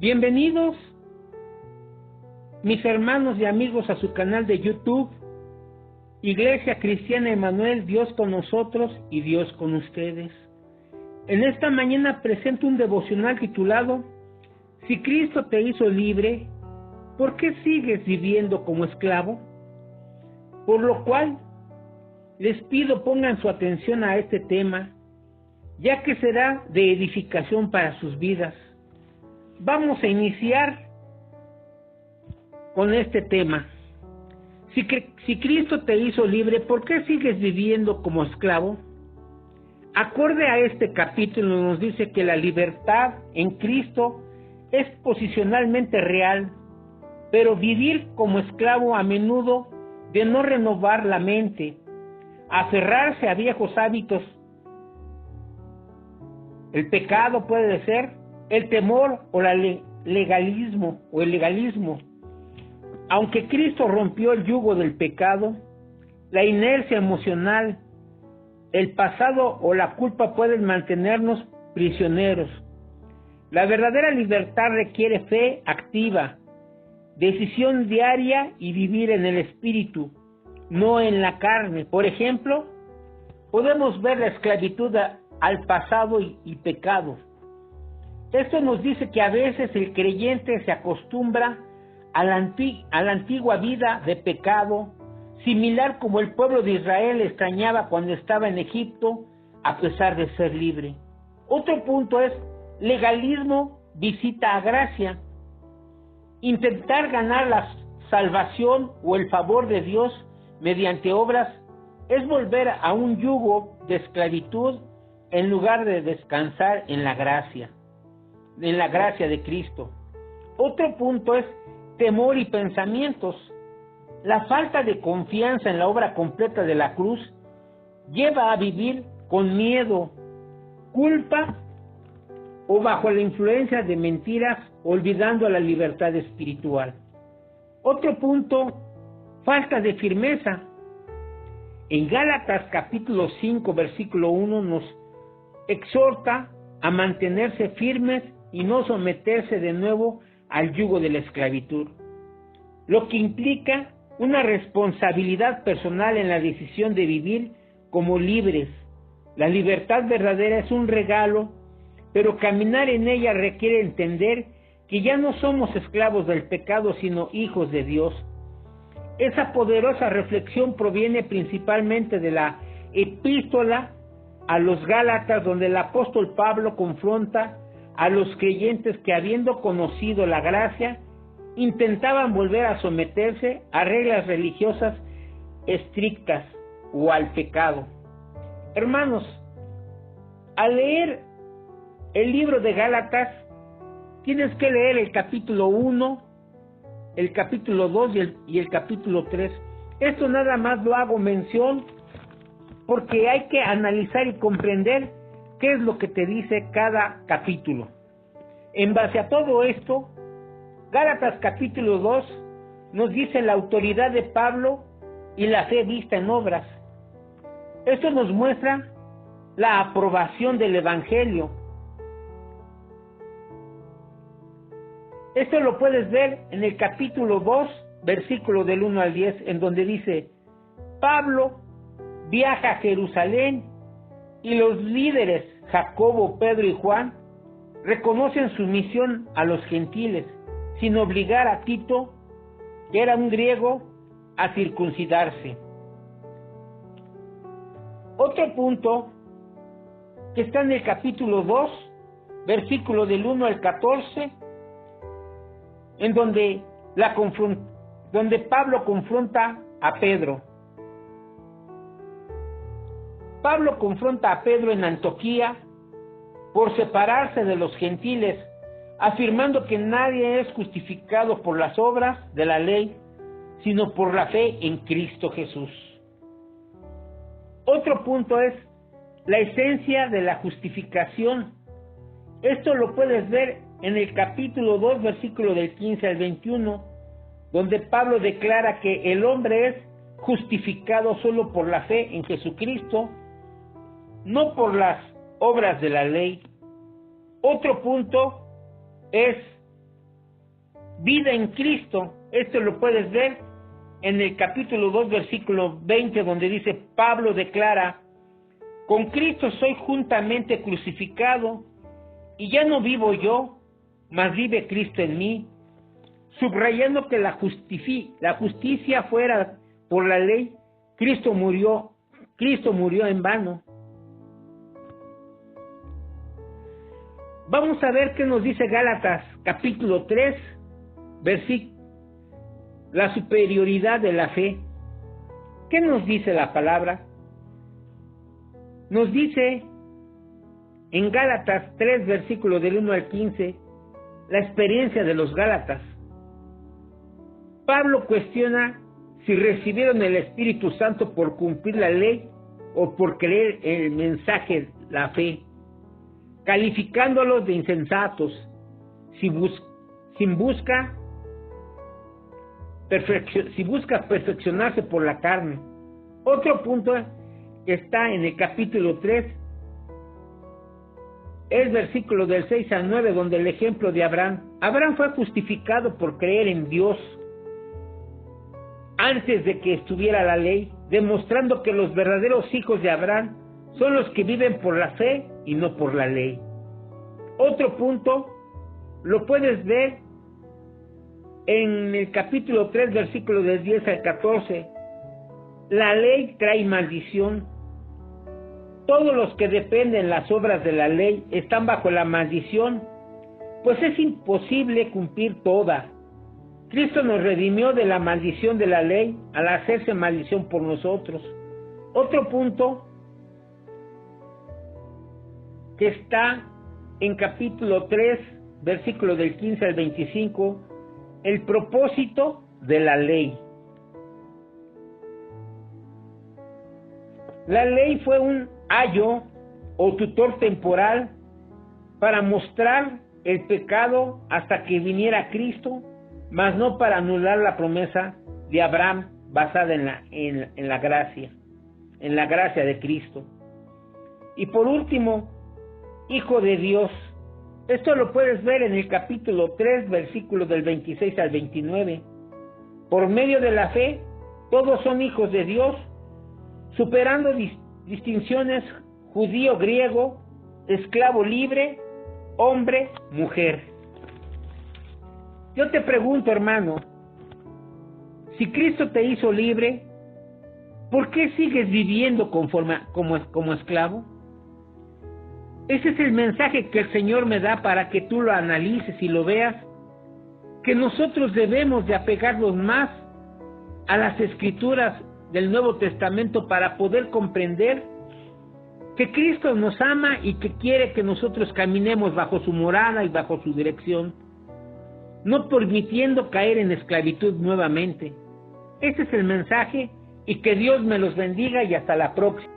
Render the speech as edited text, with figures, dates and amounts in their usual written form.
Bienvenidos, mis hermanos y amigos, a su canal de YouTube, Iglesia Cristiana Emanuel, Dios con nosotros y Dios con ustedes. En esta mañana presento un devocional titulado Si Cristo te hizo libre, ¿por qué sigues viviendo como esclavo? Por lo cual, les pido pongan su atención a este tema, ya que será de edificación para sus vidas. Vamos a iniciar con este tema. Si Cristo te hizo libre, ¿por qué sigues viviendo como esclavo? Acorde a este capítulo nos dice que la libertad en Cristo es posicionalmente real, pero vivir como esclavo a menudo de no renovar la mente, aferrarse a viejos hábitos. El pecado puede ser el temor o el legalismo. Aunque Cristo rompió el yugo del pecado, la inercia emocional, el pasado o la culpa pueden mantenernos prisioneros. La verdadera libertad requiere fe activa, decisión diaria y vivir en el espíritu, no en la carne. Por ejemplo, podemos ver la esclavitud al pasado y pecado. Esto nos dice que a veces el creyente se acostumbra a la antigua vida de pecado, similar como el pueblo de Israel extrañaba cuando estaba en Egipto, a pesar de ser libre. Otro punto es legalismo visita a gracia. Intentar ganar la salvación o el favor de Dios mediante obras es volver a un yugo de esclavitud en lugar de descansar en la gracia de Cristo. Otro punto es temor y pensamientos. La falta de confianza en la obra completa de la cruz lleva a vivir con miedo, culpa o bajo la influencia de mentiras, olvidando la libertad espiritual. Otro punto, falta de firmeza. En Gálatas capítulo 5 versículo 1 nos exhorta a mantenerse firmes y no someterse de nuevo al yugo de la esclavitud, lo que implica una responsabilidad personal en la decisión de vivir como libres. La libertad verdadera es un regalo, pero caminar en ella requiere entender que ya no somos esclavos del pecado, sino hijos de Dios. Esa poderosa reflexión proviene principalmente de la epístola a los Gálatas, donde el apóstol Pablo confronta a los creyentes que, habiendo conocido la gracia, intentaban volver a someterse a reglas religiosas estrictas o al pecado. Hermanos, al leer el libro de Gálatas, tienes que leer el capítulo 1, el capítulo 2 y el capítulo 3. Esto nada más lo hago mención porque hay que analizar y comprender qué es lo que te dice cada capítulo. En base a todo esto, Gálatas capítulo 2 nos dice la autoridad de Pablo y la fe vista en obras. Esto nos muestra la aprobación del Evangelio. Esto lo puedes ver en el capítulo 2, versículo del 1 al 10, en donde dice: Pablo viaja a Jerusalén y los líderes Jacobo, Pedro y Juan reconocen su misión a los gentiles, sin obligar a Tito, que era un griego, a circuncidarse. Otro punto que está en el capítulo 2, versículo del 1 al 14, en donde Pablo confronta a Pedro. Pablo confronta a Pedro en Antioquía por separarse de los gentiles, afirmando que nadie es justificado por las obras de la ley, sino por la fe en Cristo Jesús. Otro punto es la esencia de la justificación. Esto lo puedes ver en el capítulo 2, versículo del 15 al 21, donde Pablo declara que el hombre es justificado solo por la fe en Jesucristo, no por las obras de la ley. Otro punto es vida en Cristo. Esto lo puedes ver en el capítulo 2, versículo 20, donde dice, Pablo declara, con Cristo soy juntamente crucificado, y ya no vivo yo, mas vive Cristo en mí, subrayando que la justicia fuera por la ley, Cristo murió en vano. Vamos a ver qué nos dice Gálatas, capítulo 3, versículo, la superioridad de la fe. ¿Qué nos dice la palabra? Nos dice en Gálatas 3, versículo del 1 al 15, la experiencia de los Gálatas. Pablo cuestiona si recibieron el Espíritu Santo por cumplir la ley o por creer en el mensaje, la fe, calificándolos de insensatos, si busca perfeccionarse por la carne. Otro punto que está en el capítulo 3 es versículo del 6 al 9, donde el ejemplo de Abraham. Abraham fue justificado por creer en Dios antes de que estuviera la ley, demostrando que los verdaderos hijos de Abraham son los que viven por la fe y no por la ley. Otro punto lo puedes ver en el capítulo 3, versículo del 10 al 14. La ley trae maldición. Todos los que dependen las obras de la ley están bajo la maldición, pues es imposible cumplir toda. Cristo nos redimió de la maldición de la ley al hacerse maldición por nosotros. Otro punto que está en capítulo 3, versículo del 15 al 25, el propósito de la ley. La ley fue un ayo o tutor temporal para mostrar el pecado hasta que viniera Cristo, mas no para anular la promesa de Abraham basada en la gracia de Cristo. Y por último, Hijo de Dios. Esto lo puedes ver en el capítulo 3, versículos del 26 al 29. Por medio de la fe, todos son hijos de Dios, superando distinciones judío, griego, esclavo, libre, hombre, mujer. Yo te pregunto, hermano, si Cristo te hizo libre, ¿por qué sigues viviendo como esclavo? Ese es el mensaje que el Señor me da para que tú lo analices y lo veas, que nosotros debemos de apegarnos más a las Escrituras del Nuevo Testamento para poder comprender que Cristo nos ama y que quiere que nosotros caminemos bajo su morada y bajo su dirección, no permitiendo caer en esclavitud nuevamente. Ese es el mensaje, y que Dios me los bendiga y hasta la próxima.